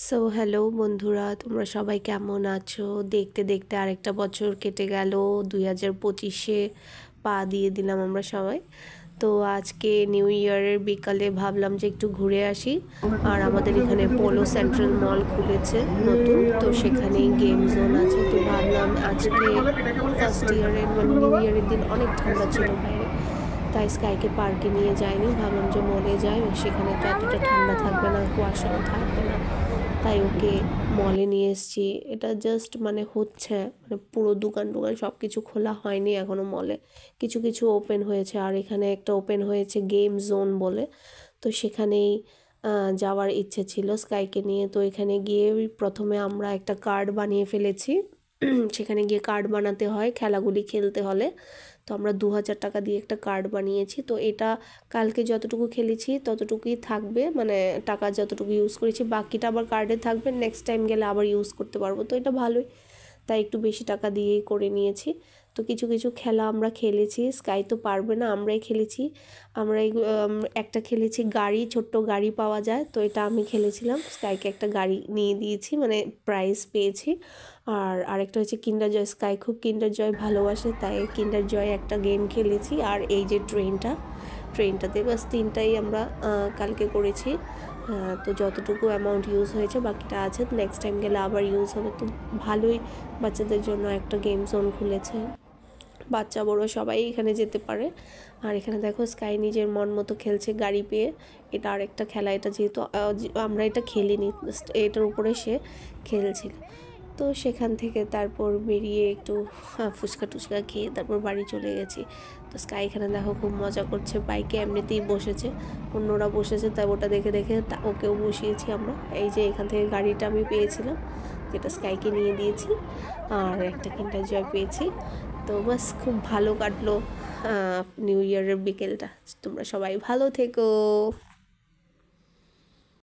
So hello বন্ধুরা, তোমরা সবাই কেমন আছো? দেখতে দেখতে আরেকটা বছর কেটে গেল। 2025-এ পা দিয়ে দিলাম আমরা সবাই। তো আজকে নিউ ইয়ারের বিকালে ভাবলাম যে একটু ঘুরে আসি। আর আমাদের এখানে পোলো সেন্ট্রাল মল খুলেছে নতুন, তো সেখানেই গেম জোন আছে। তো ভাবলাম আজকে ফার্স্ট ইয়ারের মানে নিউ ইয়ারের দিন অনেক ঠান্ডা ছিল বাইরে, তাই স্কাইকে পার্কে নিয়ে যাইনি। ভাবলাম যে মলে যাই, সেখানে তো এতটা ঠান্ডা থাকবে না, কুয়াশাও থাকবে না, তাই ওকে মলে নিয়ে এসেছি। এটা জাস্ট মানে হচ্ছে মানে পুরো দোকান সব কিছু খোলা হয়নি এখনও। মলে কিছু কিছু ওপেন হয়েছে, আর এখানে একটা ওপেন হয়েছে গেম জোন বলে, তো সেখানেই যাওয়ার ইচ্ছে ছিল স্কাইকে নিয়ে। তো এখানে গিয়ে প্রথমে আমরা একটা কার্ড বানিয়ে ফেলেছি। সেখানে গিয়ে কার্ড বানাতে হয় খেলাগুলি খেলতে হলে। তো আমরা 2000 টাকা দিয়ে একটা কার্ড বানিয়েছি। তো এটা কালকে যতটুকু খেলেছি ততটুকুই থাকবে, মানে টাকা যতটুকু ইউজ করেছি বাকিটা আবার কার্ডে থাকবে, নেক্সট টাইম গেলে আবার ইউজ করতে পারবো। তো এটা ভালোই, তাই একটু বেশি টাকা দিয়েই করে নিয়েছি। তো কিছু কিছু খেলা আমরা খেলেছি, স্কাই তো পারবে না, আমরাই খেলেছি। আমরা একটা খেলেছি গাড়ি, ছোট্ট গাড়ি পাওয়া যায়, তো এটা আমি খেলেছিলাম। স্কাইকে একটা গাড়ি নিয়ে দিয়েছি, মানে প্রাইজ পেয়েছি। আর আরেকটা হচ্ছে কিন্ডার জয়, স্কাই খুব কিন্ডার জয় ভালোবাসে, তাই কিন্ডার জয় একটা গেম খেলেছি। আর এই যে ট্রেনটাতে বাস তিনটাই আমরা কালকে করেছি। তো যতটুকু অ্যামাউন্ট ইউজ হয়েছে বাকিটা আছে, নেক্সট টাইম গেলে আবার ইউজ হবে। তো ভালোই বাচ্চাদের জন্য একটা গেম জোন খুলেছে, বাচ্চা বড় সবাই এখানে যেতে পারে। আর এখানে দেখো স্কাই নিজের মন মতো খেলছে গাড়ি পেয়ে। এটা আরেকটা খেলা, এটা যেহেতু আমরা এটা খেলিনি, এটার উপরে সে খেলছিল। তো সেখান থেকে তারপর বেরিয়ে একটু ফুচকা টুচকা খেয়ে তারপর বাড়ি চলে গেছি। তো স্কাই এখানে দেখো খুব মজা করছে, বাইকে এমনিতেই বসেছে, অন্যরা বসেছে তাই ওটা দেখে দেখে ওকেও বসিয়েছি আমরা। এই যে এখান থেকে গাড়িটা আমি পেয়েছিলাম, যেটা স্কাইকে নিয়ে দিয়েছি, আর একটা কিন্ডার জয় পেয়েছি। তো বাস খুব ভালো কাটলো নিউ ইয়ারের বিকেলটা। তোমরা সবাই ভালো থেকো।